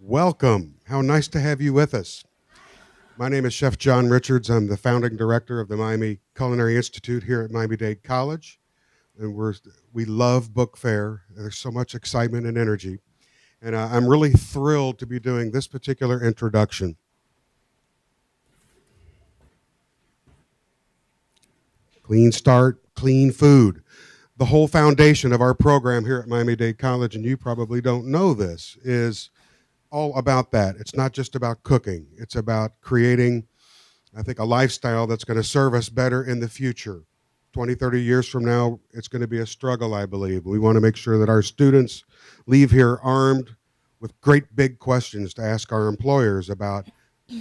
Welcome. How nice to have you with us. My name is Chef John Richards. I'm the founding director of the Miami Culinary Institute here at Miami-Dade College. And we love book fair. There's so much excitement and energy. And I'm really thrilled to be doing this particular introduction. Clean start, clean food. The whole foundation of our program here at Miami-Dade College, and you probably don't know this, is all about that. It's not just about cooking. It's about creating, I think, a lifestyle that's going to serve us better in the future. 20, 30 years from now, it's going to be a struggle, I believe. We want to make sure that our students leave here armed with great big questions to ask our employers about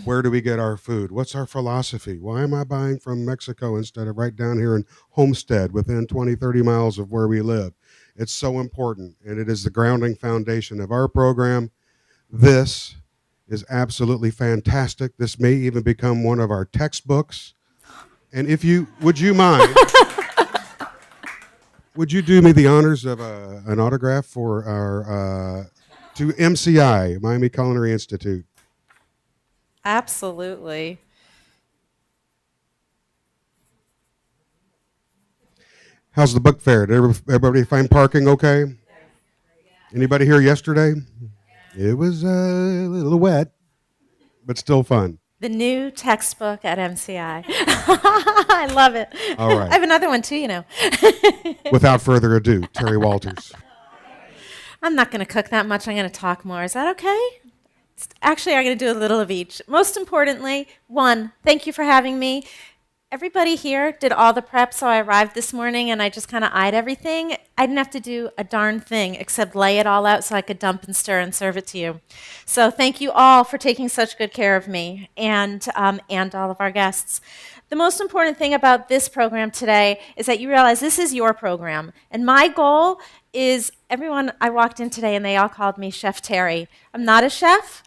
where do we get our food? What's our philosophy? Why am I buying from Mexico instead of right down here in Homestead within 20, 30 miles of where we live? It's so important, and it is the grounding foundation of our program. This is absolutely fantastic. This may even become one of our textbooks. And would you mind, would you do me the honors of an autograph for our, to MCI, Miami Culinary Institute? Absolutely. How's the book fair? Did everybody find parking okay? Anybody here yesterday? It was a little wet, but still fun. The new textbook at MCI. I love it. All right. I have another one too. Without further ado, Terry Walters. I'm not going to cook that much. I'm going to talk more. Is that okay? Actually, I'm going to do a little of each. Most importantly, one, thank you for having me. Everybody here did all the prep, so I arrived this morning and I just kind of eyed everything. I didn't have to do a darn thing except lay it all out so I could dump and stir and serve it to you. So thank you all for taking such good care of me and all of our guests. The most important thing about this program today is that you realize this is your program. And my goal is I walked in today and they all called me Chef Terry. I'm not a chef.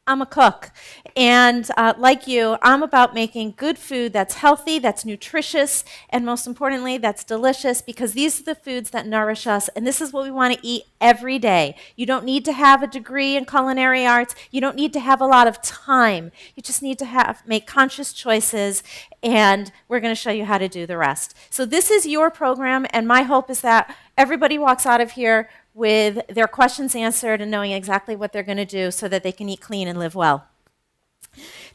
I'm a cook. And like you, I'm about making good food that's healthy, that's nutritious, and most importantly, that's delicious, because these are the foods that nourish us, and this is what we want to eat every day. You don't need to have a degree in culinary arts. You don't need to have a lot of time. You just need to make conscious choices, and we're going to show you how to do the rest. So this is your program, and my hope is that everybody walks out of here with their questions answered and knowing exactly what they're going to do so that they can eat clean and live well.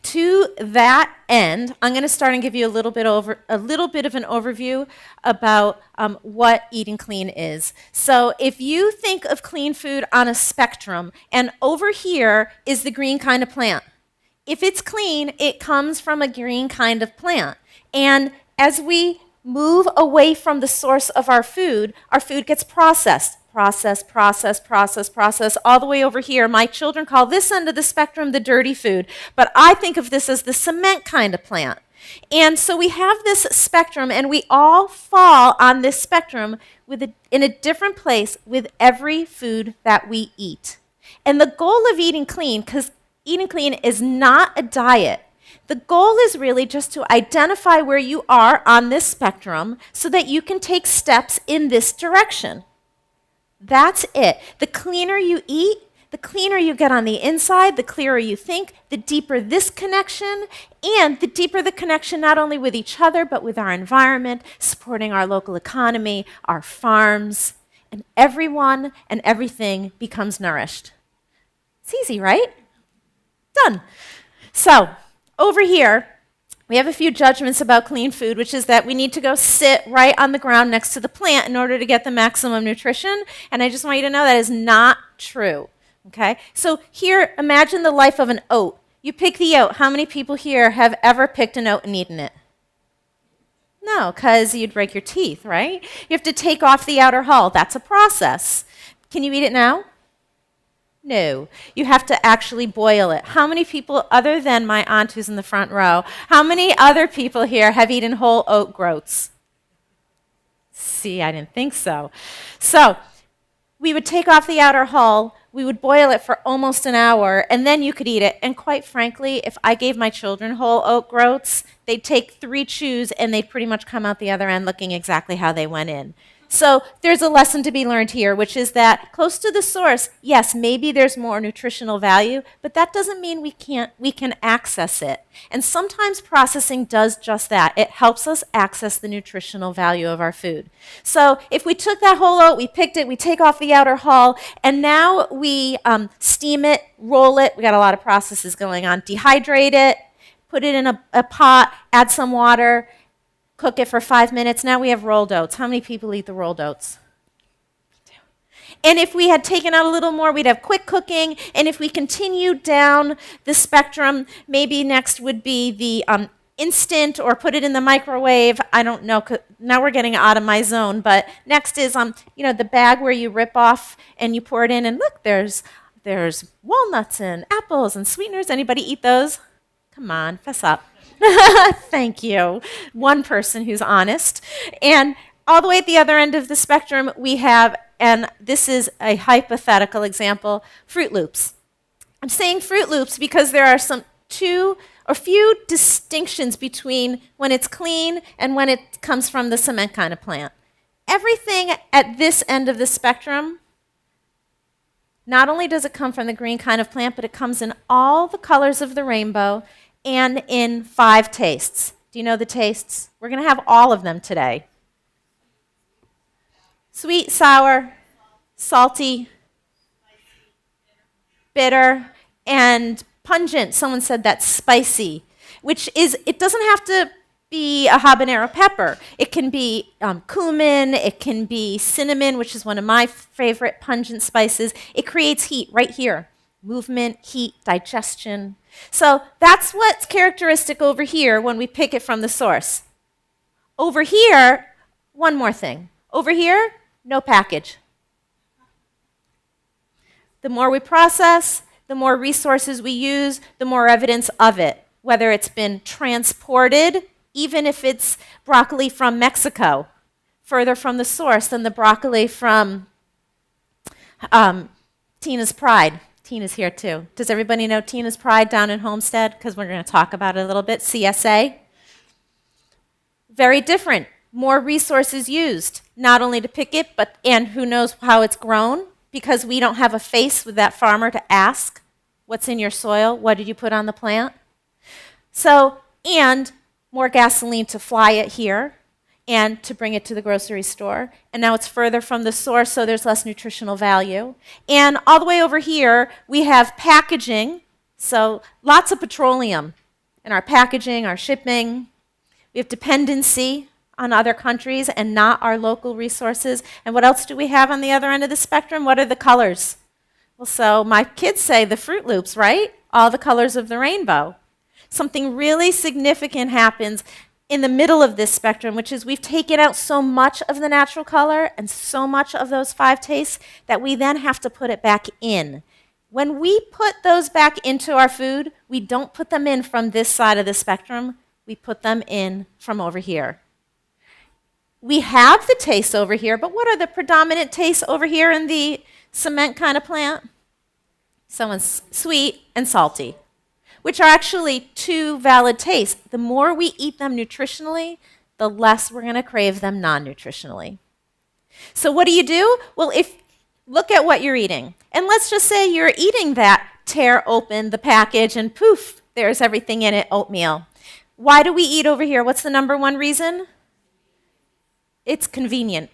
To that end, I'm going to start and give you a little bit of an overview about what eating clean is. So if you think of clean food on a spectrum, and over here is the green kind of plant. If it's clean, it comes from a green kind of plant. And as we move away from the source of our food gets processed, all the way over here. My children call this end of the spectrum the dirty food, but I think of this as the cement kind of plant. And so we have this spectrum, and we all fall on this spectrum in a different place with every food that we eat. And the goal of eating clean, because eating clean is not a diet, the goal is really just to identify where you are on this spectrum so that you can take steps in this direction. That's it. The cleaner you eat, the cleaner you get on the inside, the clearer you think, the deeper this connection, and the deeper the connection not only with each other, but with our environment, supporting our local economy, our farms, and everyone and everything becomes nourished. It's easy, right? Done. So, over here, we have a few judgments about clean food, which is that we need to go sit right on the ground next to the plant in order to get the maximum nutrition. And I just want you to know that is not true. Okay? So here, imagine the life of an oat. You pick the oat. How many people here have ever picked an oat and eaten it? No, because you'd break your teeth, right? You have to take off the outer hull. That's a process. Can you eat it now? No, you have to actually boil it. How many people, other than my aunt who's in the front row, how many other people here have eaten whole oat groats? See, I didn't think so. So we would take off the outer hull, we would boil it for almost an hour, and then you could eat it. And quite frankly, if I gave my children whole oat groats, they'd take 3 chews and they'd pretty much come out the other end looking exactly how they went in. So there's a lesson to be learned here, which is that close to the source, yes, maybe there's more nutritional value, but that doesn't mean we can access it. And sometimes processing does just that. It helps us access the nutritional value of our food. So if we took that whole oat, we picked it, we take off the outer hull, and now we steam it, roll it. We got a lot of processes going on. Dehydrate it, put it in a pot, add some water, cook it for 5 minutes. Now we have rolled oats. How many people eat the rolled oats? And if we had taken out a little more, we'd have quick cooking. And if we continued down the spectrum, maybe next would be the instant or put it in the microwave. I don't know. Now we're getting out of my zone. But next is the bag where you rip off and you pour it in. And look, there's walnuts and apples and sweeteners. Anybody eat those? Come on, fess up. Thank you. One person who's honest. And all the way at the other end of the spectrum, we have, and this is a hypothetical example, Fruit Loops. I'm saying Fruit Loops because there are few distinctions between when it's clean and when it comes from the cement kind of plant. Everything at this end of the spectrum, not only does it come from the green kind of plant, but it comes in all the colors of the rainbow and in 5 tastes. Do you know the tastes? We're going to have all of them today. Sweet, sour, salty, bitter, and pungent. Someone said that's spicy, which is, it doesn't have to be a habanero pepper. It can be cumin, it can be cinnamon, which is one of my favorite pungent spices. It creates heat right here. Movement, heat, digestion. So that's what's characteristic over here when we pick it from the source. Over here, one more thing. Over here, no package. The more we process, the more resources we use, the more evidence of it, whether it's been transported, even if it's broccoli from Mexico, further from the source than the broccoli from Tina's Pride. Tina's here too. Does everybody know Tina's Pride down in Homestead? Because we're going to talk about it a little bit. CSA. Very different. More resources used, not only to pick it, and who knows how it's grown, because we don't have a face with that farmer to ask, what's in your soil? What did you put on the plant? So, and more gasoline to fly it here and to bring it to the grocery store. And now it's further from the source, so there's less nutritional value. And all the way over here, we have packaging, so lots of petroleum in our packaging, our shipping. We have dependency on other countries and not our local resources. And what else do we have on the other end of the spectrum? What are the colors? Well, so my kids say the Fruit Loops, right? All the colors of the rainbow. Something really significant happens in the middle of this spectrum, which is we've taken out so much of the natural color and so much of those 5 tastes that we then have to put it back in. When we put those back into our food, we don't put them in from this side of the spectrum. We put them in from over here. We have the tastes over here, but what are the predominant tastes over here in the cement kind of plant? Someone's sweet and salty, which are actually 2 valid tastes. The more we eat them nutritionally, the less we're going to crave them non-nutritionally. So what do? Well, look at what you're eating. And let's just say you're eating that, tear open the package, and poof, there's everything in it, oatmeal. Why do we eat over here? What's the number one reason? It's convenient.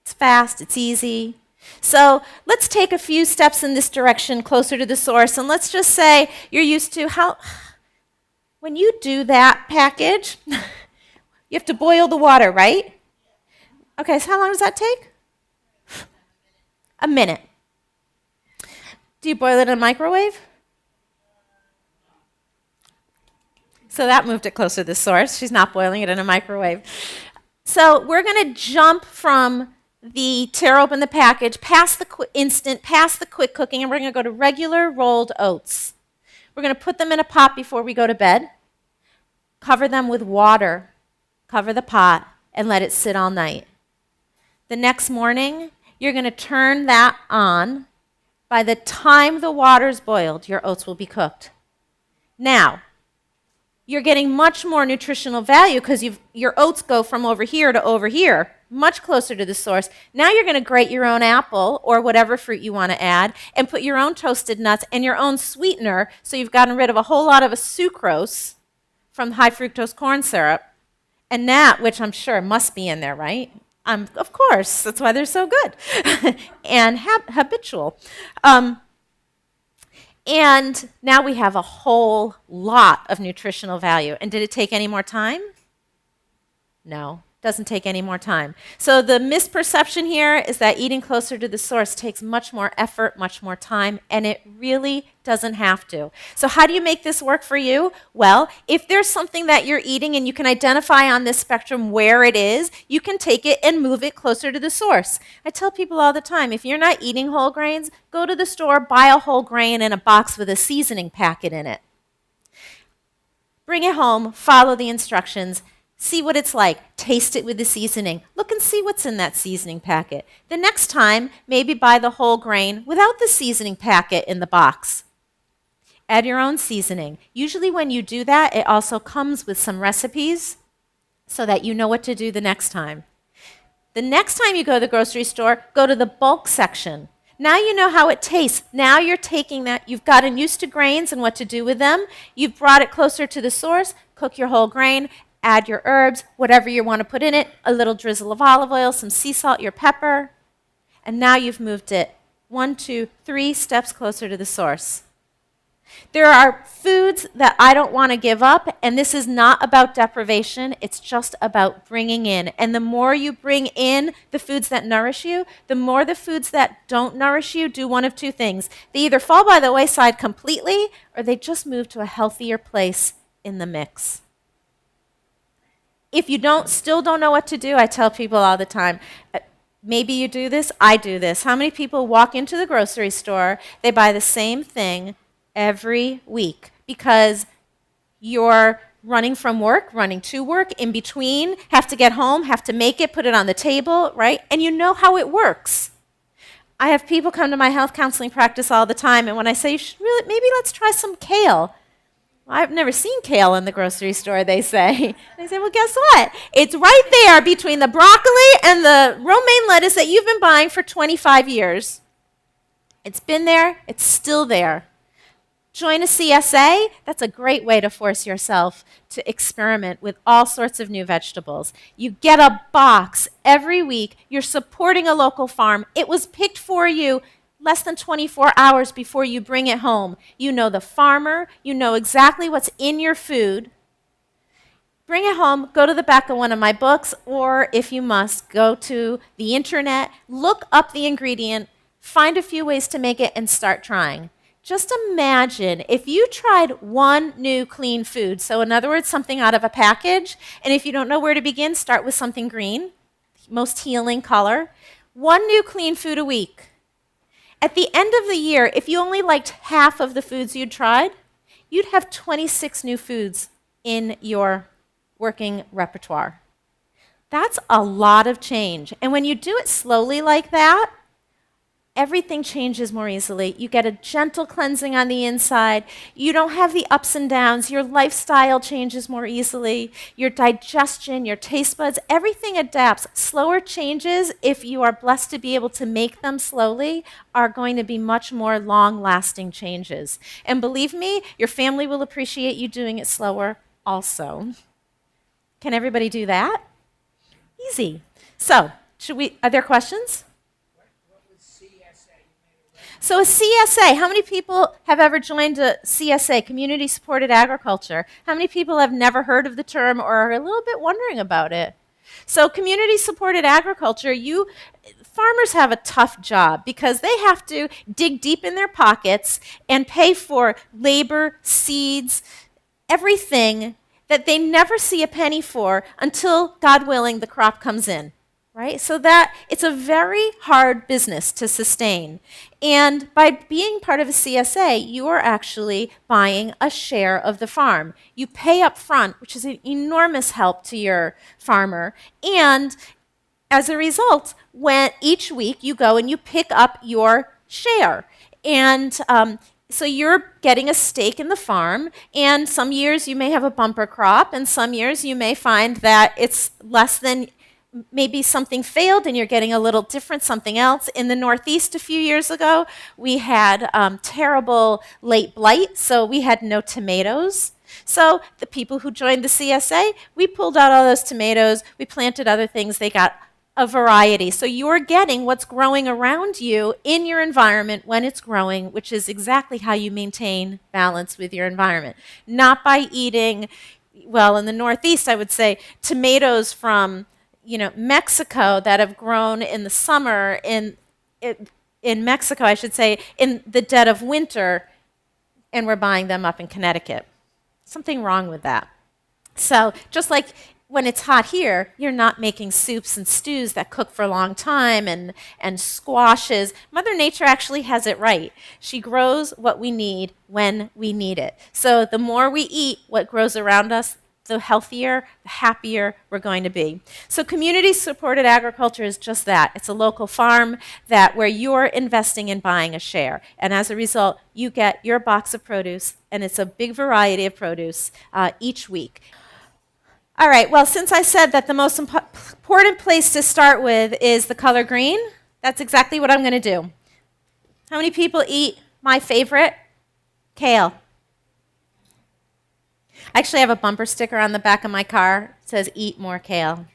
It's fast, it's easy. So let's take a few steps in this direction closer to the source, and let's just say you're used to when you do that package, you have to boil the water, right? Okay, so how long does that take? A minute. Do you boil it in a microwave? So that moved it closer to the source. She's not boiling it in a microwave. So we're going to jump from the tear open the package, past the instant, past the quick cooking, and we're going to go to regular rolled oats. We're going to put them in a pot before we go to bed, cover them with water, cover the pot, and let it sit all night. The next morning, you're going to turn that on. By the time the water's boiled, your oats will be cooked. Now, you're getting much more nutritional value because your oats go from over here to over here. much closer to the source. Now you're going to grate your own apple or whatever fruit you want to add and put your own toasted nuts and your own sweetener, so you've gotten rid of a whole lot of a sucrose from high fructose corn syrup. And that, which I'm sure must be in there, right? Of course, that's why they're so good and habitual. And now we have a whole lot of nutritional value. And did it take any more time? No, doesn't take any more time. So the misperception here is that eating closer to the source takes much more effort, much more time, and it really doesn't have to. So how do you make this work for you? Well, if there's something that you're eating and you can identify on this spectrum where it is, you can take it and move it closer to the source. I tell people all the time, if you're not eating whole grains, go to the store, buy a whole grain in a box with a seasoning packet in it. Bring it home, follow the instructions, see what it's like, taste it with the seasoning. Look and see what's in that seasoning packet. The next time, maybe buy the whole grain without the seasoning packet in the box. Add your own seasoning. Usually when you do that, it also comes with some recipes so that you know what to do the next time. The next time you go to the grocery store, go to the bulk section. Now you know how it tastes. Now you're taking that, you've gotten used to grains and what to do with them. You've brought it closer to the source, cook your whole grain, add your herbs, whatever you want to put in it, a little drizzle of olive oil, some sea salt, your pepper, and now you've moved it 1, 2, 3 steps closer to the source. There are foods that I don't want to give up, and this is not about deprivation, it's just about bringing in. And the more you bring in the foods that nourish you, the more the foods that don't nourish you do one of two things. They either fall by the wayside completely, or they just move to a healthier place in the mix. If you still don't know what to do, I tell people all the time, maybe you do this, I do this. How many people walk into the grocery store, they buy the same thing every week because you're running from work, running to work, in between, have to get home, have to make it, put it on the table, right? And you know how it works. I have people come to my health counseling practice all the time, and when I say, you should really, maybe let's try some kale. I've never seen kale in the grocery store, they say. They say, well, guess what? It's right there between the broccoli and the romaine lettuce that you've been buying for 25 years. It's been there. It's still there. Join a CSA. That's a great way to force yourself to experiment with all sorts of new vegetables. You get a box every week. You're supporting a local farm. It was picked for you less than 24 hours before you bring it home. You know the farmer. You know exactly what's in your food. Bring it home, go to the back of one of my books, or if you must, go to the internet, look up the ingredient, find a few ways to make it, and start trying. Just imagine if you tried one new clean food, so in other words, something out of a package, and if you don't know where to begin, start with something green, most healing color. One new clean food a week. At the end of the year, if you only liked half of the foods you'd tried, you'd have 26 new foods in your working repertoire. That's a lot of change. And when you do it slowly like that, everything changes more easily. You get a gentle cleansing on the inside. You don't have the ups and downs. Your lifestyle changes more easily. Your digestion, your taste buds, everything adapts. Slower changes, if you are blessed to be able to make them slowly, are going to be much more long-lasting changes. And believe me, your family will appreciate you doing it slower also. Can everybody do that? Easy. So, are there questions? So a CSA, how many people have ever joined a CSA, Community Supported Agriculture? How many people have never heard of the term or are a little bit wondering about it? So Community Supported Agriculture, farmers have a tough job because they have to dig deep in their pockets and pay for labor, seeds, everything that they never see a penny for until, God willing, the crop comes in. Right? So that it's a very hard business to sustain. And by being part of a CSA, you are actually buying a share of the farm. You pay up front, which is an enormous help to your farmer. And as a result, when each week you go and you pick up your share. And so you're getting a stake in the farm, and some years you may have a bumper crop, and some years you may find that it's less than maybe something failed and you're getting a little different, something else. In the Northeast a few years ago, we had terrible late blight, so we had no tomatoes. So the people who joined the CSA, we pulled out all those tomatoes, we planted other things, they got a variety. So you're getting what's growing around you in your environment when it's growing, which is exactly how you maintain balance with your environment. Not by eating, well, in the Northeast, I would say tomatoes from Mexico that have grown in the summer in Mexico, I should say, in the dead of winter, and we're buying them up in Connecticut. Something wrong with that. So just like when it's hot here, you're not making soups and stews that cook for a long time and squashes. Mother Nature actually has it right. She grows what we need when we need it. So the more we eat what grows around us, the healthier, the happier we're going to be. So community-supported agriculture is just that. It's a local farm where you're investing in buying a share. And as a result, you get your box of produce, and it's a big variety of produce each week. All right, well, since I said that the most important place to start with is the color green, that's exactly what I'm going to do. How many people eat my favorite? Kale. I actually have a bumper sticker on the back of my car that says, "Eat more kale."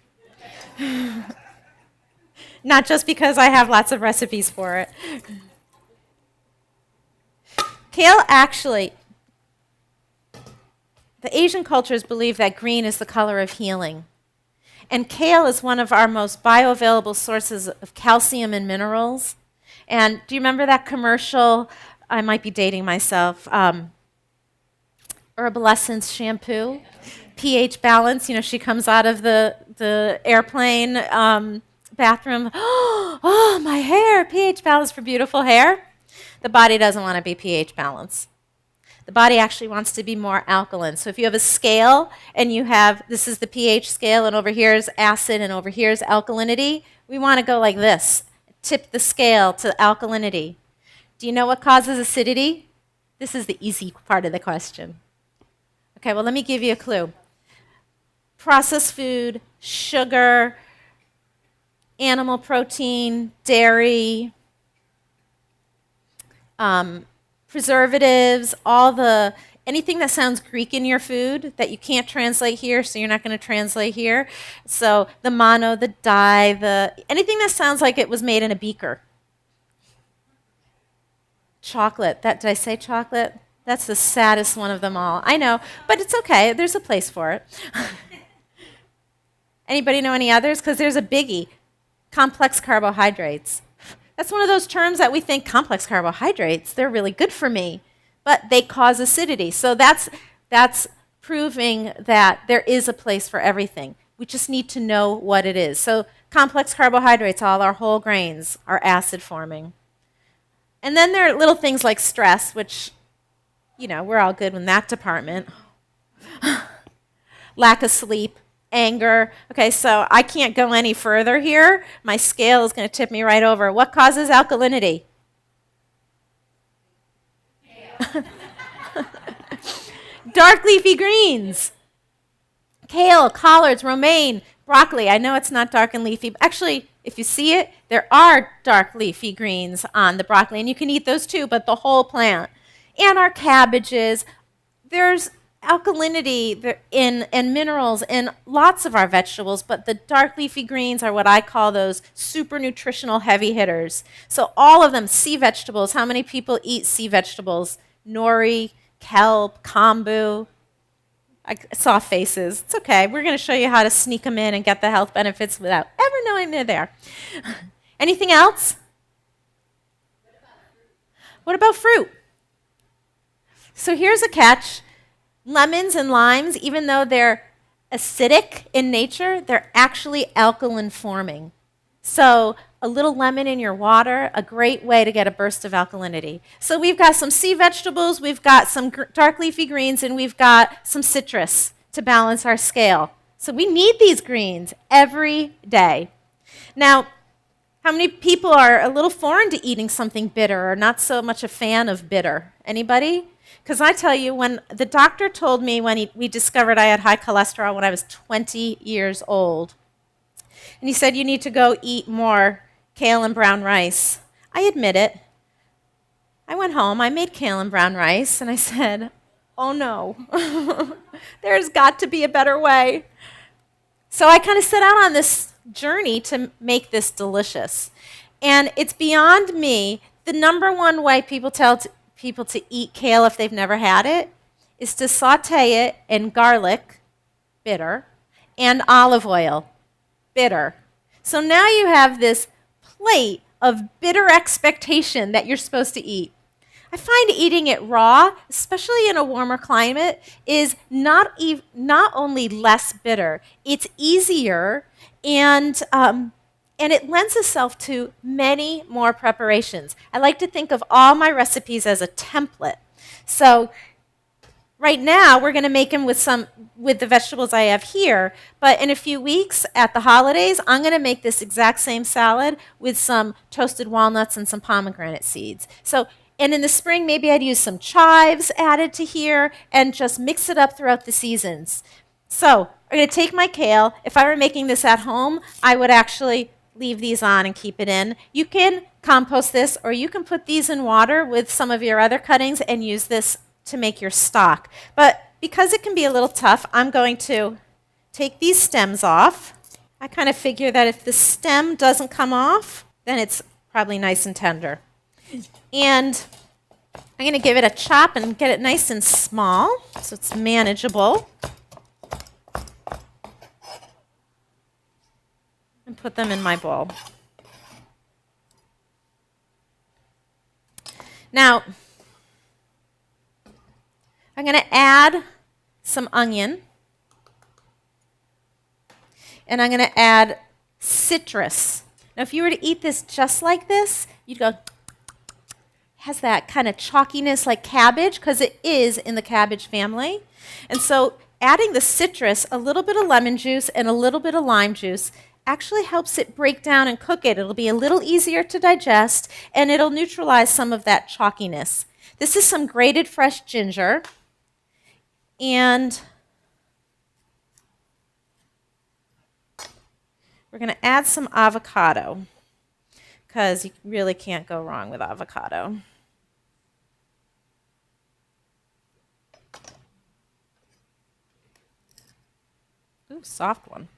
Not just because I have lots of recipes for it. Kale actually, the Asian cultures believe that green is the color of healing. And kale is one of our most bioavailable sources of calcium and minerals. And do you remember that commercial? I might be dating myself. Herbal Essence shampoo, pH balance. She comes out of the airplane bathroom. Oh, my hair, pH balance for beautiful hair. The body doesn't want to be pH balanced. The body actually wants to be more alkaline. So if you have a scale and this is the pH scale, and over here is acid, and over here is alkalinity, we want to go like this. Tip the scale to alkalinity. Do you know what causes acidity? This is the easy part of the question. Okay, well, let me give you a clue. Processed food, sugar, animal protein, dairy, preservatives, anything that sounds Greek in your food that you can't translate here, so you're not going to translate here. So the mono, the dye, anything that sounds like it was made in a beaker. Chocolate. Did I say chocolate? That's the saddest one of them all. I know, but it's okay. There's a place for it. Anybody know any others? Because there's a biggie. Complex carbohydrates. That's one of those terms that we think complex carbohydrates, they're really good for me, but they cause acidity. So that's proving that there is a place for everything. We just need to know what it is. So complex carbohydrates, all our whole grains, are acid forming. And then there are little things like stress, which, we're all good in that department. Lack of sleep. Anger. Okay, so I can't go any further here. My scale is going to tip me right over. What causes alkalinity? Dark leafy greens. Kale, collards, romaine, broccoli. I know it's not dark and leafy. Actually, if you see it, there are dark leafy greens on the broccoli, and you can eat those too, but the whole plant. And our cabbages. There's alkalinity and minerals in lots of our vegetables, but the dark leafy greens are what I call those super nutritional heavy hitters. So all of them, sea vegetables. How many people eat sea vegetables? Nori, kelp, kombu. I saw faces. It's okay. We're going to show you how to sneak them in and get the health benefits without ever knowing they're there. Anything else? What about fruit? So here's a catch. Lemons and limes, even though they're acidic in nature, they're actually alkaline forming. So a little lemon in your water, a great way to get a burst of alkalinity. So we've got some sea vegetables, we've got some dark leafy greens, and we've got some citrus to balance our scale. So we need these greens every day. Now, how many people are a little foreign to eating something bitter or not so much a fan of bitter? Anybody? Because I tell you, when the doctor told me we discovered I had high cholesterol when I was 20 years old, And he said, you need to go eat more kale and brown rice. I admit it. I went home, I made kale and brown rice, and I said, oh no, there's got to be a better way. So I kind of set out on this journey to make this delicious. And it's beyond me. The number one way people tell people to eat kale if they've never had it is to saute it in garlic, bitter, and olive oil, bitter. So now you have this plate of bitter expectation that you're supposed to eat. I find eating it raw, especially in a warmer climate, is not only less bitter, it's easier, and it lends itself to many more preparations. I like to think of all my recipes as a template. So right now, we're going to make them with the vegetables I have here, but in a few weeks at the holidays, I'm going to make this exact same salad with some toasted walnuts and some pomegranate seeds. And in the spring, maybe I'd use some chives added to here and just mix it up throughout the seasons. So I'm going to take my kale. If I were making this at home, I would actually leave these on and keep it in. You can compost this, or you can put these in water with some of your other cuttings and use this to make your stock. But because it can be a little tough, I'm going to take these stems off. I kind of figure that if the stem doesn't come off, then it's probably nice and tender. And I'm going to give it a chop and get it nice and small so it's manageable. And put them in my bowl. Now, I'm going to add some onion. And I'm going to add citrus. Now, if you were to eat this just like this, you'd go, has that kind of chalkiness like cabbage, because it is in the cabbage family. And so adding the citrus, a little bit of lemon juice and a little bit of lime juice actually helps it break down and cook it. It'll be a little easier to digest, and it'll neutralize some of that chalkiness. This is some grated fresh ginger. And we're going to add some avocado, because you really can't go wrong with avocado. Ooh, soft one.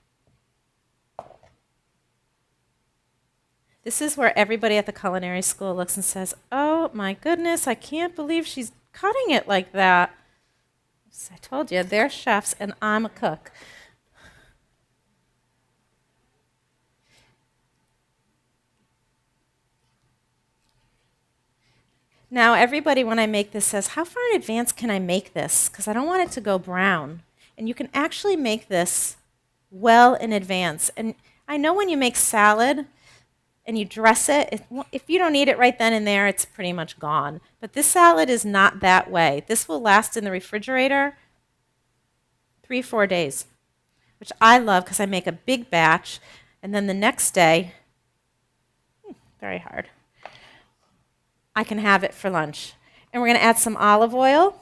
This is where everybody at the culinary school looks and says, oh my goodness, I can't believe she's cutting it like that. I told you, they're chefs and I'm a cook. Now, everybody, when I make this, says, how far in advance can I make this? Because I don't want it to go brown. And you can actually make this well in advance. And I know when you make salad and you dress it, if you don't eat it right then and there, it's pretty much gone. But this salad is not that way. This will last in the refrigerator 3-4 days, which I love because I make a big batch. And then the next day, very hard, I can have it for lunch. And we're going to add some olive oil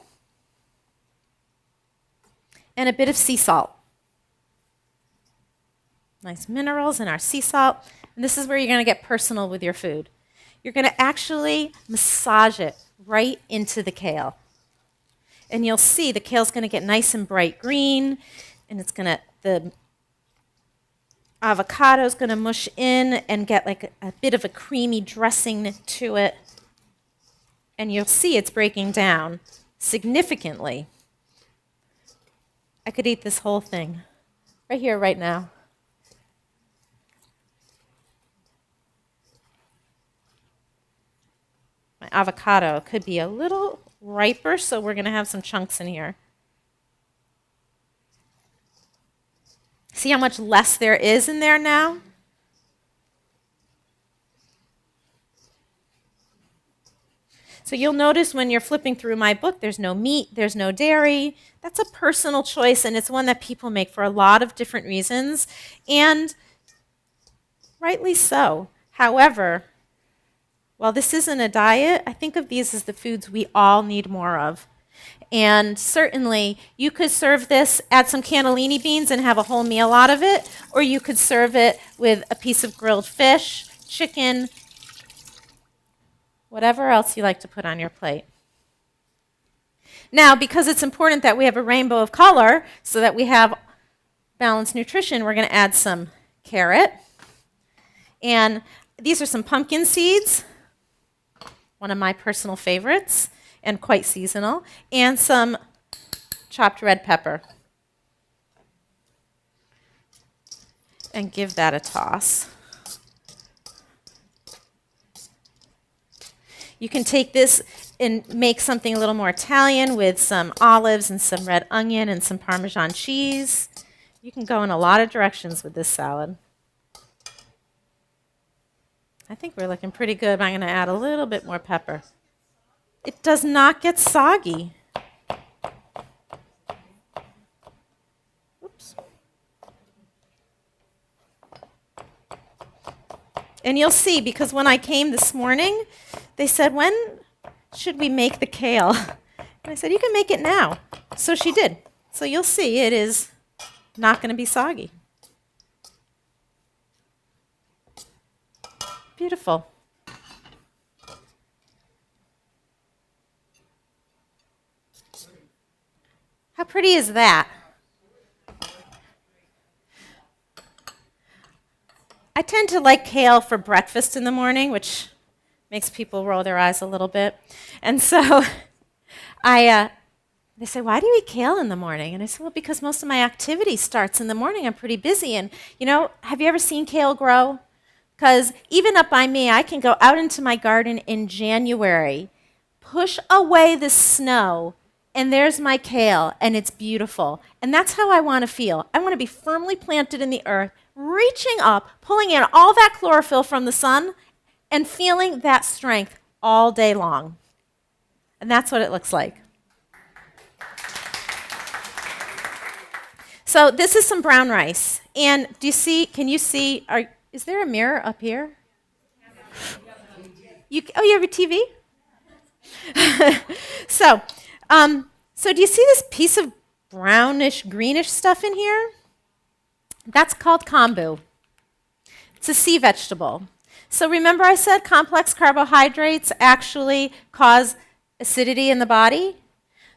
and a bit of sea salt. Nice minerals in our sea salt. And this is where you're going to get personal with your food. You're going to actually massage it right into the kale. And you'll see the kale's going to get nice and bright green, and the avocado's going to mush in and get like a bit of a creamy dressing to it. And you'll see it's breaking down significantly. I could eat this whole thing right here, right now. My avocado could be a little riper, so we're going to have some chunks in here. See how much less there is in there now? So you'll notice when you're flipping through my book, there's no meat, there's no dairy. That's a personal choice, and it's one that people make for a lot of different reasons, and rightly so. However, while this isn't a diet, I think of these as the foods we all need more of. And certainly, you could serve this, add some cannellini beans and have a whole meal out of it, or you could serve it with a piece of grilled fish, chicken, whatever else you like to put on your plate. Now, because it's important that we have a rainbow of color so that we have balanced nutrition, we're going to add some carrot. And these are some pumpkin seeds, one of my personal favorites and quite seasonal, and some chopped red pepper. And give that a toss. You can take this and make something a little more Italian with some olives and some red onion and some Parmesan cheese. You can go in a lot of directions with this salad. I think we're looking pretty good. I'm going to add a little bit more pepper. It does not get soggy. Oops. And you'll see, because when I came this morning, they said, when should we make the kale? And I said, you can make it now. So she did. So you'll see it is not going to be soggy. Beautiful. How pretty is that? I tend to like kale for breakfast in the morning, which makes people roll their eyes a little bit. And so they say, why do you eat kale in the morning? And I said, well, because most of my activity starts in the morning. I'm pretty busy. And, have you ever seen kale grow? Because even up by me, I can go out into my garden in January, push away the snow, and there's my kale, and it's beautiful. And that's how I want to feel. I want to be firmly planted in the earth, reaching up, pulling in all that chlorophyll from the sun, and feeling that strength all day long. And that's what it looks like. So this is some brown rice. And can you see, is there a mirror up here? You have a TV? So do you see this piece of brownish, greenish stuff in here? That's called kombu. It's a sea vegetable. So remember I said complex carbohydrates actually cause acidity in the body?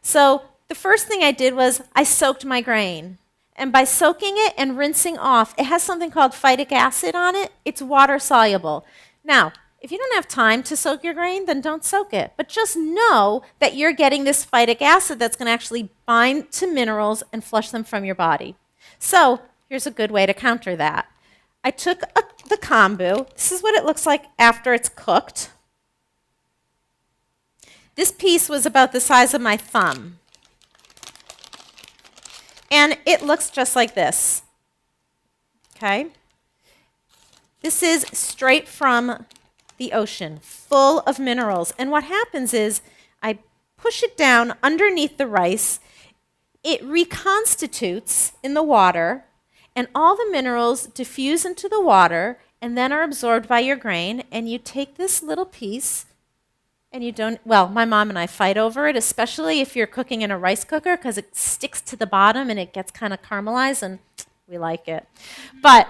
So the first thing I did was I soaked my grain. And by soaking it and rinsing off, it has something called phytic acid on it. It's water soluble. Now, if you don't have time to soak your grain, then don't soak it. But just know that you're getting this phytic acid that's going to actually bind to minerals and flush them from your body. So here's a good way to counter that. I took the kombu. This is what it looks like after it's cooked. This piece was about the size of my thumb. And it looks just like this. Okay? This is straight from the ocean, full of minerals. And what happens is I push it down underneath the rice. It reconstitutes in the water, and all the minerals diffuse into the water and then are absorbed by your grain. And you take this little piece, and you don't, well, my mom and I fight over it, especially if you're cooking in a rice cooker, because it sticks to the bottom and it gets kind of caramelized, and we like it. But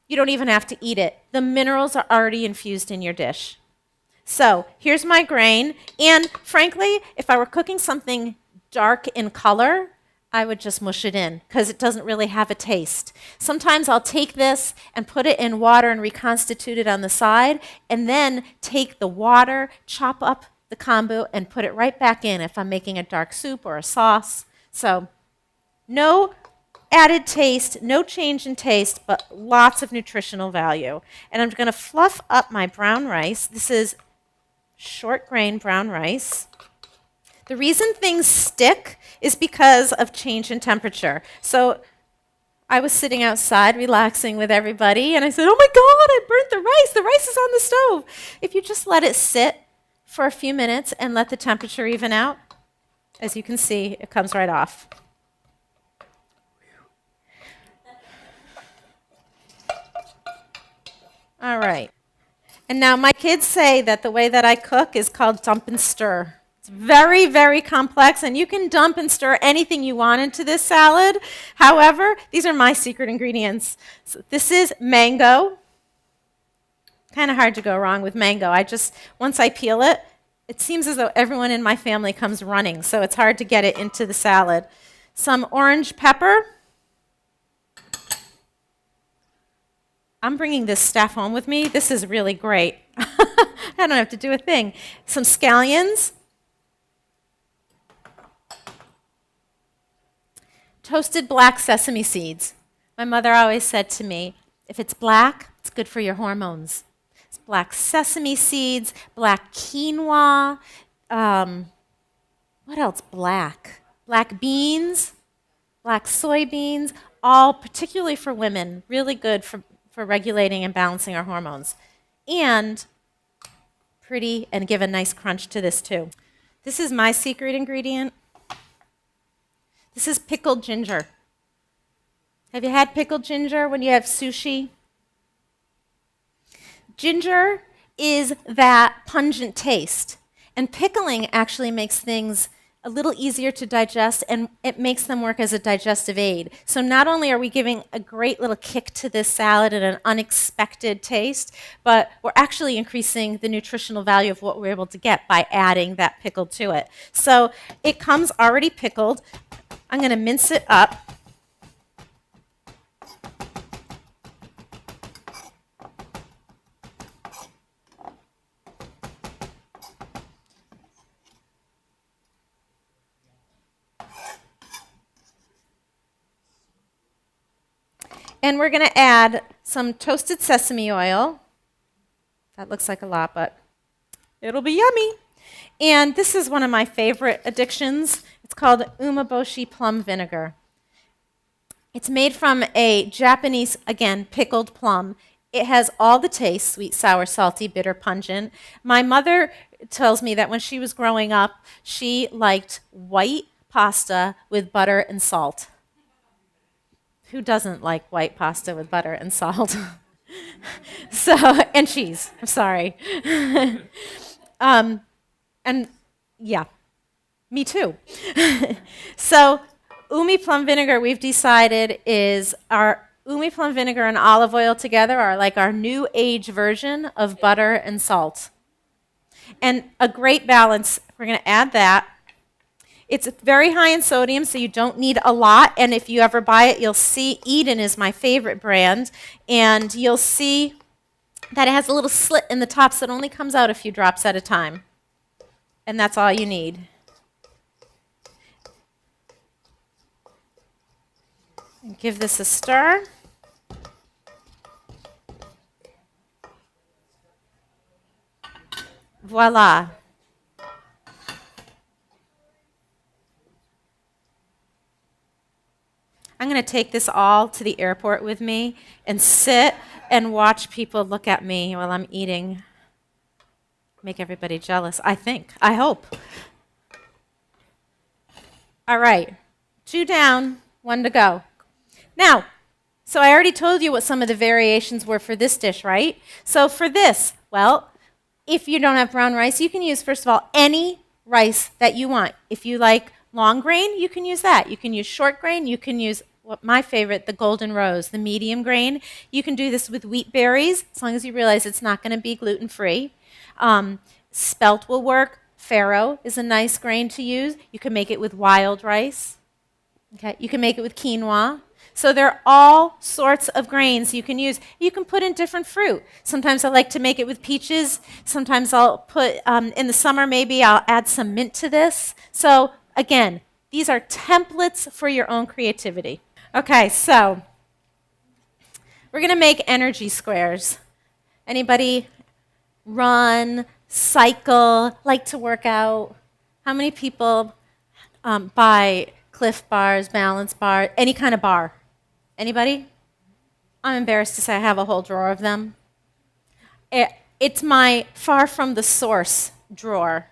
you don't even have to eat it. The minerals are already infused in your dish. So here's my grain, and frankly, if I were cooking something dark in color, I would just mush it in, because it doesn't really have a taste. Sometimes I'll take this and put it in water and reconstitute it on the side, and then take the water, chop up the kombu, and put it right back in if I'm making a dark soup or a sauce. So no added taste, no change in taste, but lots of nutritional value. And I'm going to fluff up my brown rice. This is short grain brown rice. The reason things stick is because of change in temperature. So I was sitting outside relaxing with everybody, and I said, oh my God, I burnt the rice. The rice is on the stove. If you just let it sit for a few minutes and let the temperature even out, as you can see, it comes right off. All right. And now my kids say that the way that I cook is called dump and stir. It's very, very complex, and you can dump and stir anything you want into this salad. However, these are my secret ingredients. So this is mango. Kind of hard to go wrong with mango. Once I peel it, it seems as though everyone in my family comes running, so it's hard to get it into the salad. Some orange pepper. I'm bringing this stuff home with me. This is really great. I don't have to do a thing. Some scallions. Toasted black sesame seeds. My mother always said to me, if it's black, it's good for your hormones. It's black sesame seeds, black quinoa, what else black? Black beans, black soybeans, all particularly for women, really good for regulating and balancing our hormones. And pretty, and give a nice crunch to this too. This is my secret ingredient. This is pickled ginger. Have you had pickled ginger when you have sushi? Ginger is that pungent taste. And pickling actually makes things a little easier to digest, and it makes them work as a digestive aid. So not only are we giving a great little kick to this salad and an unexpected taste, but we're actually increasing the nutritional value of what we're able to get by adding that pickle to it. So it comes already pickled. I'm going to mince it up. And we're going to add some toasted sesame oil. That looks like a lot, but it'll be yummy. And this is one of my favorite addictions. It's called umeboshi plum vinegar. It's made from a Japanese, again, pickled plum. It has all the tastes, sweet, sour, salty, bitter, pungent. My mother tells me that when she was growing up, she liked white pasta with butter and salt. Who doesn't like white pasta with butter and salt? And cheese. I'm sorry. And yeah, me too. So umi plum vinegar, we've decided, is our umi plum vinegar and olive oil together are like our new age version of butter and salt. And a great balance. We're going to add that. It's very high in sodium, so you don't need a lot. And if you ever buy it, you'll see Eden is my favorite brand. And you'll see that it has a little slit in the top, so it only comes out a few drops at a time. And that's all you need. And give this a stir. Voila. I'm going to take this all to the airport with me and sit and watch people look at me while I'm eating. Make everybody jealous, I think. I hope. All right. 2 down, 1 to go. Now, so I already told you what some of the variations were for this dish, right? So for this, well, if you don't have brown rice, you can use, first of all, any rice that you want. If you like long grain, you can use that. You can use short grain. You can use my favorite, the golden rose, the medium grain. You can do this with wheat berries, as long as you realize it's not going to be gluten-free. Spelt will work. Farro is a nice grain to use. You can make it with wild rice. Okay, you can make it with quinoa. So there are all sorts of grains you can use. You can put in different fruit. Sometimes I like to make it with peaches. Sometimes I'll put, in the summer maybe I'll add some mint to this. So again, these are templates for your own creativity. Okay, so we're going to make energy squares. Anybody run, cycle, like to work out? How many people buy Cliff bars, balance bar, any kind of bar? Anybody? I'm embarrassed to say I have a whole drawer of them. It's my far from the source drawer.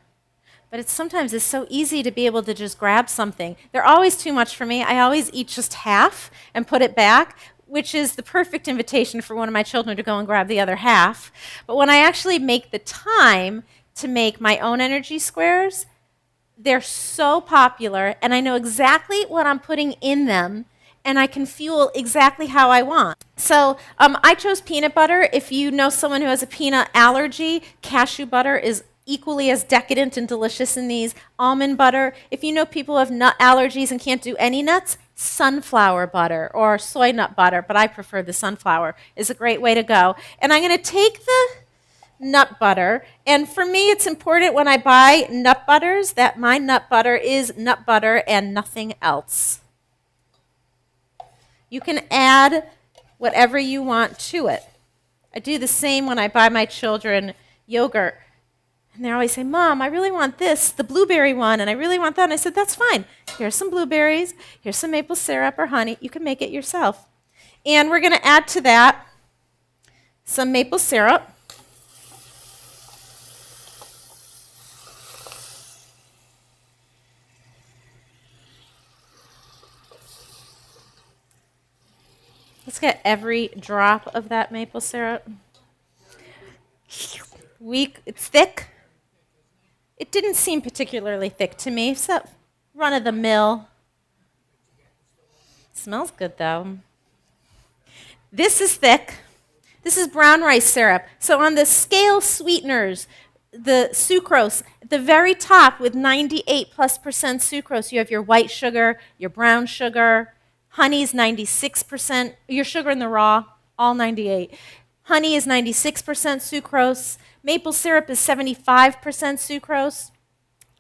But sometimes it's so easy to be able to just grab something. They're always too much for me. I always eat just half and put it back, which is the perfect invitation for one of my children to go and grab the other half. But when I actually make the time to make my own energy squares, They're so popular, and I know exactly what I'm putting in them, and I can fuel exactly how I want. So I chose peanut butter. If you know someone who has a peanut allergy, cashew butter is equally as decadent and delicious in these. Almond butter. If you know people who have nut allergies and can't do any nuts, sunflower butter or soy nut butter, but I prefer the sunflower, is a great way to go. And I'm going to take the nut butter. And for me, it's important when I buy nut butters that my nut butter is nut butter and nothing else. You can add whatever you want to it. I do the same when I buy my children yogurt. And they always say, Mom, I really want this, the blueberry one, and I really want that. And I said, that's fine. Here's some blueberries. Here's some maple syrup or honey. You can make it yourself. And we're going to add to that some maple syrup. Let's get every drop of that maple syrup. It's thick. It didn't seem particularly thick to me, so run of the mill. Smells good though. This is thick. This is brown rice syrup. So on the scale sweeteners, the sucrose, at the very top with 98+% sucrose, you have your white sugar, your brown sugar. Honey's 96%, your sugar in the raw, all 98. Honey is 96% sucrose. Maple syrup is 75% sucrose.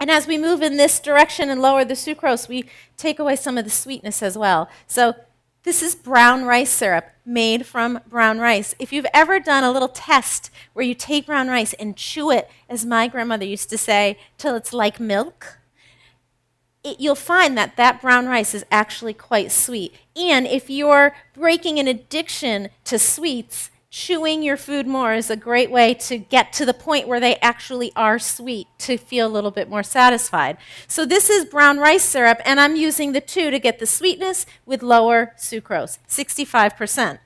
And as we move in this direction and lower the sucrose, we take away some of the sweetness as well. So this is brown rice syrup made from brown rice. If you've ever done a little test where you take brown rice and chew it, as my grandmother used to say, till it's like milk, you'll find that that brown rice is actually quite sweet. And if you're breaking an addiction to sweets, chewing your food more is a great way to get to the point where they actually are sweet to feel a little bit more satisfied. So this is brown rice syrup, and I'm using the two to get the sweetness with lower sucrose, 65%.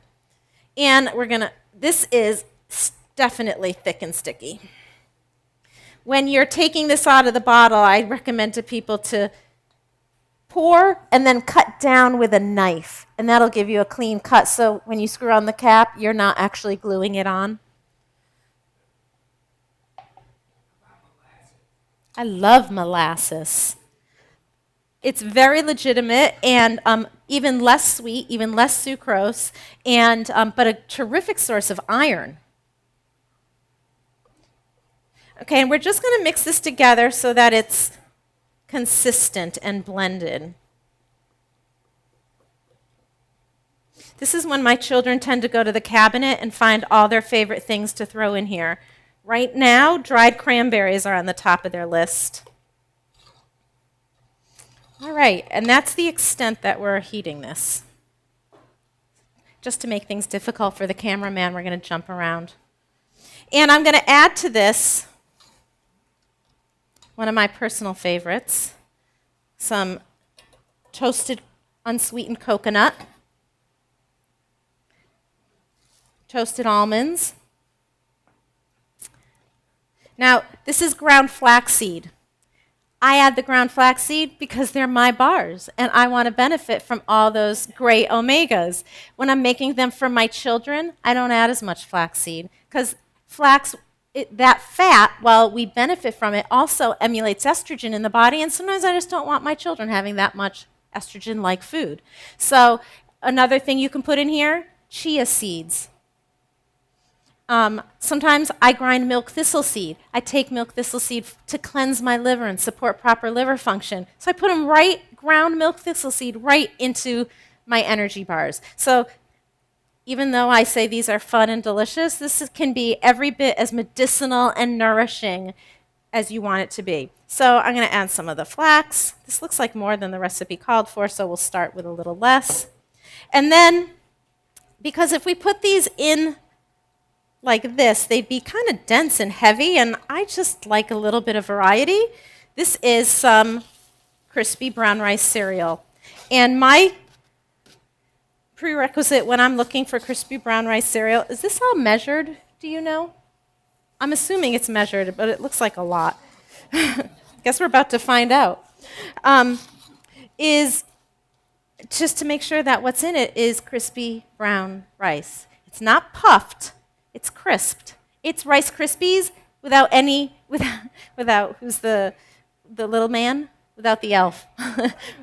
And this is definitely thick and sticky. When you're taking this out of the bottle, I recommend to people to pour and then cut down with a knife, and that'll give you a clean cut. So when you screw on the cap, you're not actually gluing it on. I love molasses. It's very legitimate and even less sweet, even less sucrose, and but a terrific source of iron. Okay, and we're just going to mix this together so that it's consistent and blended. This is when my children tend to go to the cabinet and find all their favorite things to throw in here. Right now, dried cranberries are on the top of their list. All right, and that's the extent that we're heating this. Just to make things difficult for the cameraman, we're going to jump around. And I'm going to add to this one of my personal favorites, some toasted unsweetened coconut, toasted almonds. Now, this is ground flaxseed. I add the ground flaxseed because they're my bars, and I want to benefit from all those great omegas. When I'm making them for my children, I don't add as much flaxseed because that fat, while we benefit from it, also emulates estrogen in the body, and sometimes I just don't want my children having that much estrogen-like food. So another thing you can put in here, chia seeds. Sometimes I grind milk thistle seed. I take milk thistle seed to cleanse my liver and support proper liver function. So I put them ground milk thistle seed right into my energy bars. So even though I say these are fun and delicious, this can be every bit as medicinal and nourishing as you want it to be. So I'm going to add some of the flax. This looks like more than the recipe called for, so we'll start with a little less. And then, because if we put these in like this, they'd be kind of dense and heavy, and I just like a little bit of variety. This is some crispy brown rice cereal. And my prerequisite when I'm looking for crispy brown rice cereal, is this all measured? Do you know? I'm assuming it's measured, but it looks like a lot. Guess we're about to find out. Um, is just to make sure that what's in it is crispy brown rice. It's not puffed, it's crisped. It's Rice Krispies without any, without who's the little man? Without the elf,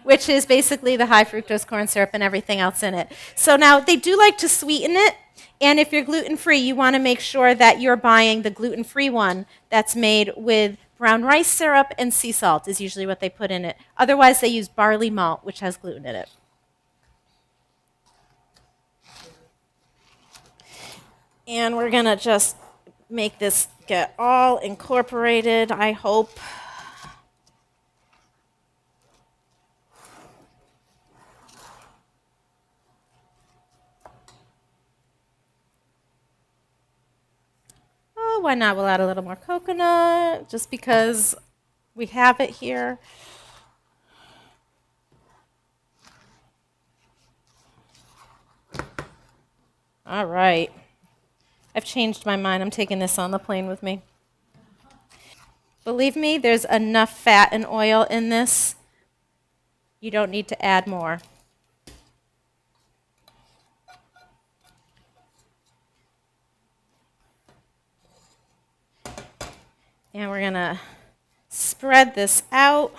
which is basically the high fructose corn syrup and everything else in it. So now they do like to sweeten it, and if you're gluten-free, you want to make sure that you're buying the gluten-free one that's made with brown rice syrup and sea salt is usually what they put in it. Otherwise, they use barley malt, which has gluten in it. And we're going to just make this get all incorporated, I hope. Oh, why not? We'll add a little more coconut just because we have it here. All right. I've changed my mind. I'm taking this on the plane with me. Believe me, there's enough fat and oil in this. You don't need to add more. And we're going to spread this out.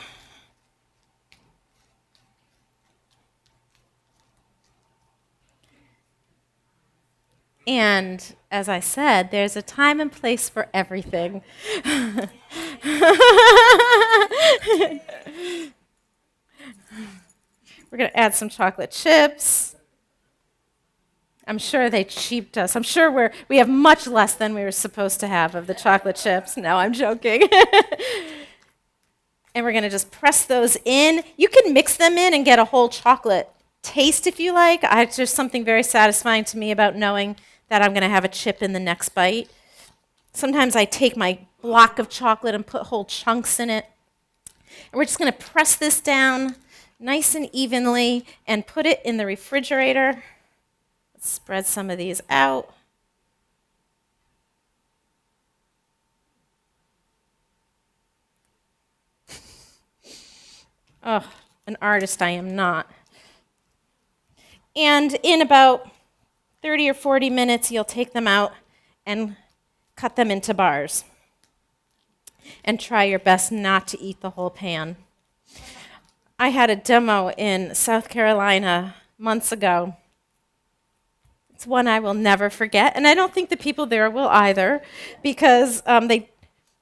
And as I said, there's a time and place for everything. We're going to add some chocolate chips. I'm sure they cheaped us. I'm sure we have much less than we were supposed to have of the chocolate chips. No, I'm joking. And we're going to just press those in. You can mix them in and get a whole chocolate taste if you like. There's something very satisfying to me about knowing that I'm going to have a chip in the next bite. Sometimes I take my block of chocolate and put whole chunks in it. And we're just going to press this down nice and evenly and put it in the refrigerator. Let's spread some of these out. Oh, an artist I am not. And in about 30 or 40 minutes, you'll take them out and cut them into bars. And try your best not to eat the whole pan. I had a demo in South Carolina months ago. It's one I will never forget, and I don't think the people there will either, because it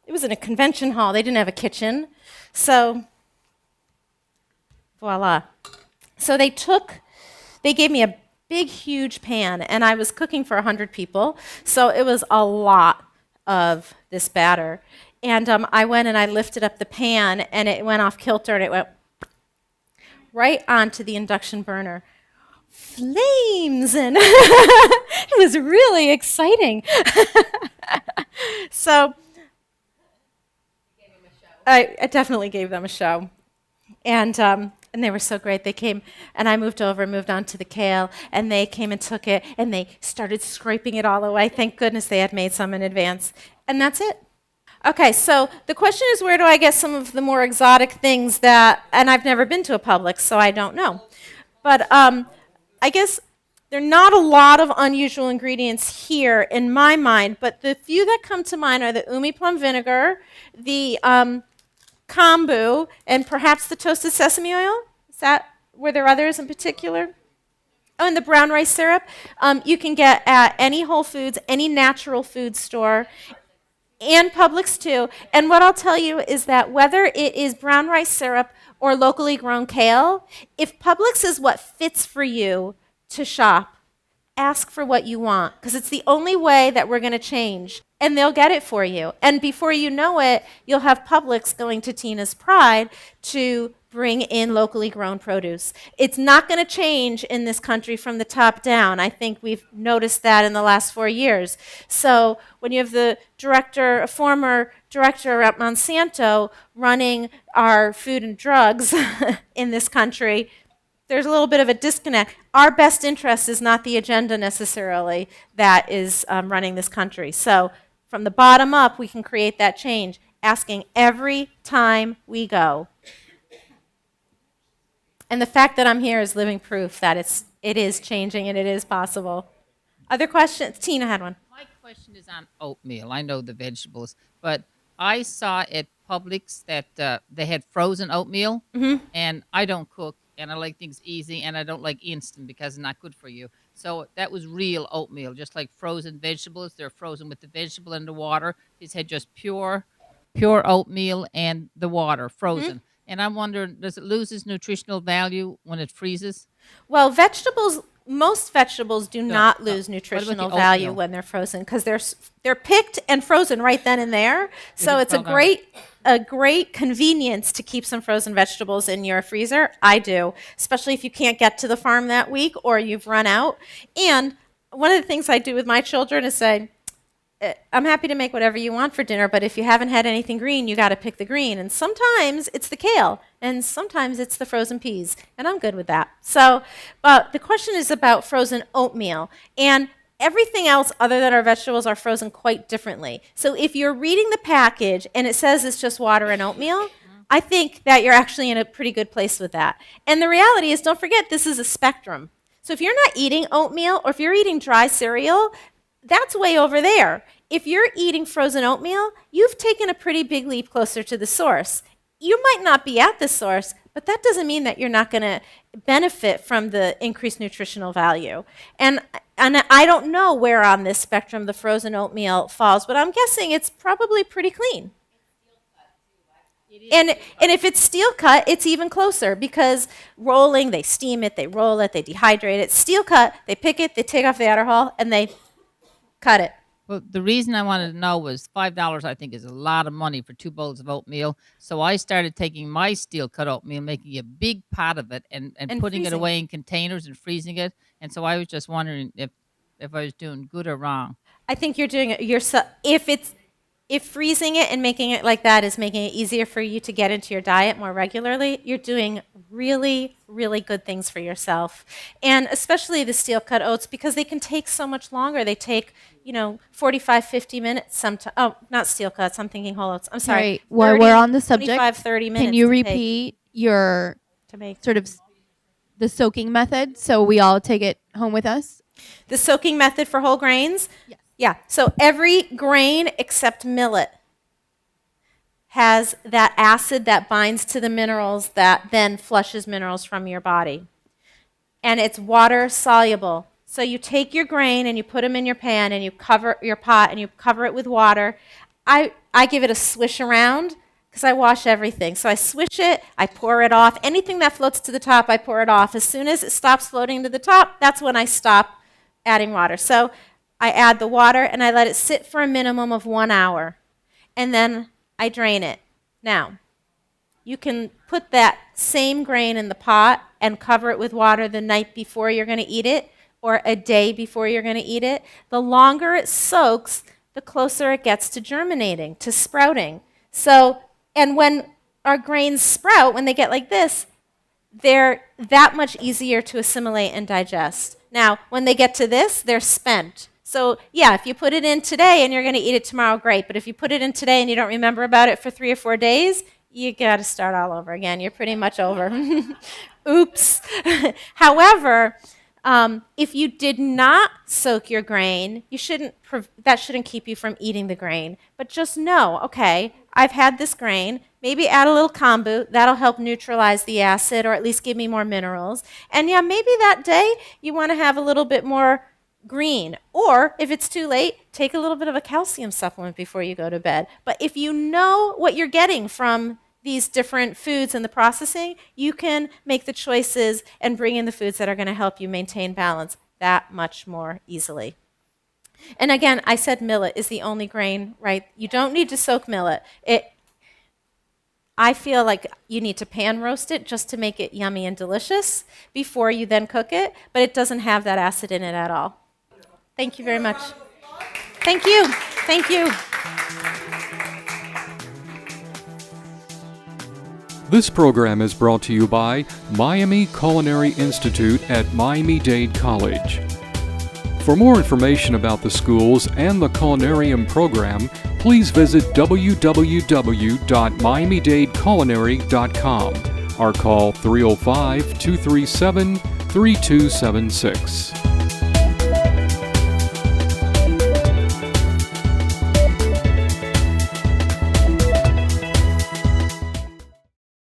was in a convention hall. They didn't have a kitchen. So, voila. So they gave me a big, huge pan, and I was cooking for 100 people, so it was a lot of this batter. And I went and I lifted up the pan, and it went off kilter, and it went right onto the induction burner. Flames, and it was really exciting. So I definitely gave them a show. And they were so great. They came, and I moved on to the kale, and they came and took it, and they started scraping it all away. Thank goodness they had made some in advance. And that's it. Okay, so the question is, where do I get some of the more exotic things and I've never been to a Publix, so I don't know. But I guess there are not a lot of unusual ingredients here in my mind, but the few that come to mind are the umi plum vinegar, the kombu, and perhaps the toasted sesame oil. Were there others in particular? Oh, and the brown rice syrup. You can get at any Whole Foods, any natural food store, and Publix too. And what I'll tell you is that whether it is brown rice syrup or locally grown kale, if Publix is what fits for you to shop, ask for what you want, because it's the only way that we're going to change. And they'll get it for you. And before you know it, you'll have Publix going to Tina's Pride to bring in locally grown produce. It's not going to change in this country from the top down. I think we've noticed that in the last 4 years. So when you have a former director at Monsanto running our food and drugs in this country, there's a little bit of a disconnect. Our best interest is not the agenda necessarily that is running this country. So from the bottom up, we can create that change. asking every time we go. And the fact that I'm here is living proof that it is changing and it is possible. Other questions? Tina had one. My question is on oatmeal. I know the vegetables, but I saw at Publix that they had frozen oatmeal, and I don't cook, and I like things easy, and I don't like instant because it's not good for you. So that was real oatmeal, just like frozen vegetables. They're frozen with the vegetable and the water. These had just pure oatmeal and the water frozen. And I'm wondering, does it lose its nutritional value when it freezes? Well, most vegetables do not no. lose What about nutritional the value oatmeal? when they're frozen because they're picked and frozen right then and there. So it's a great convenience to keep some frozen vegetables in your freezer. I do, especially if you can't get to the farm that week or you've run out. And one of the things I do with my children is say, I'm happy to make whatever you want for dinner, but if you haven't had anything green, you got to pick the green. And sometimes it's the kale, and sometimes it's the frozen peas, and I'm good with that. So, but the question is about frozen oatmeal, and everything else other than our vegetables are frozen quite differently. So if you're reading the package and it says it's just water and oatmeal, I think that you're actually in a pretty good place with that. And the reality is, don't forget, this is a spectrum. So if you're not eating oatmeal or if you're eating dry cereal, that's way over there. If you're eating frozen oatmeal, you've taken a pretty big leap closer to the source. You might not be at the source, but that doesn't mean that you're not going to benefit from the increased nutritional value. And I don't know where on this spectrum the frozen oatmeal falls, but I'm guessing it's probably pretty clean. And if it's steel cut, it's even closer because rolling, they steam it, they roll it, they dehydrate it. Steel cut, they pick it, they take off the outer hull, and they cut it. Well, the reason I wanted to know was $5, I think, is a lot of money for 2 bowls of oatmeal. So I started taking my steel cut oatmeal, making a big pot of it, and putting it freezing away in containers and freezing it. And so I was just wondering if I was doing good or wrong. I think you're doing it. If freezing it and making it like that is making it easier for you to get into your diet more regularly, you're doing really, really good things for yourself. And especially the steel cut oats because they can take so much longer. They take, 45, 50 minutes sometimes. Oh, not steel cuts. I'm thinking whole oats. I'm sorry. Right. While we're on the subject, 25, 30 minutes. can you to repeat your make sort of the soaking method so we all take it home with us? the soaking method for whole grains? Yes. Yeah. So every grain except millet has that acid that binds to the minerals that then flushes minerals from your body. And it's water soluble. So you take your grain and you put them in your pan and you cover your pot and you cover it with water. I give it a swish around because I wash everything. So I swish it, I pour it off. Anything that floats to the top, I pour it off. As soon as it stops floating to the top, that's when I stop adding water. So I add the water and I let it sit for a minimum of 1 hour. And then I drain it. Now, you can put that same grain in the pot and cover it with water the night before you're going to eat it or a day before you're going to eat it. The longer it soaks, the closer it gets to germinating, to sprouting. So, and when our grains sprout, when they get like this, they're that much easier to assimilate and digest. Now, when they get to this, they're spent. So, yeah, if you put it in today and you're going to eat it tomorrow, great. But if you put it in today and you don't remember about it for 3 or 4 days, you got to start all over again. You're pretty much over. Oops. However, if you did not soak your grain, that shouldn't keep you from eating the grain. But just know, okay, I've had this grain. Maybe add a little kombu. That'll help neutralize the acid or at least give me more minerals. And yeah, maybe that day you want to have a little bit more green. Or if it's too late, take a little bit of a calcium supplement before you go to bed. But if you know what you're getting from these different foods and the processing, you can make the choices and bring in the foods that are going to help you maintain balance that much more easily. And again, I said millet is the only grain, right? You don't need to soak millet. I feel like you need to pan roast it just to make it yummy and delicious before you then cook it, but it doesn't have that acid in it at all. Thank you very much. Thank you. Thank you. This program is brought to you by Miami Culinary Institute at Miami-Dade College. For more information about the schools and the Culinarium program, please visit www.miamidadeculinary.com or call 305-237-3276.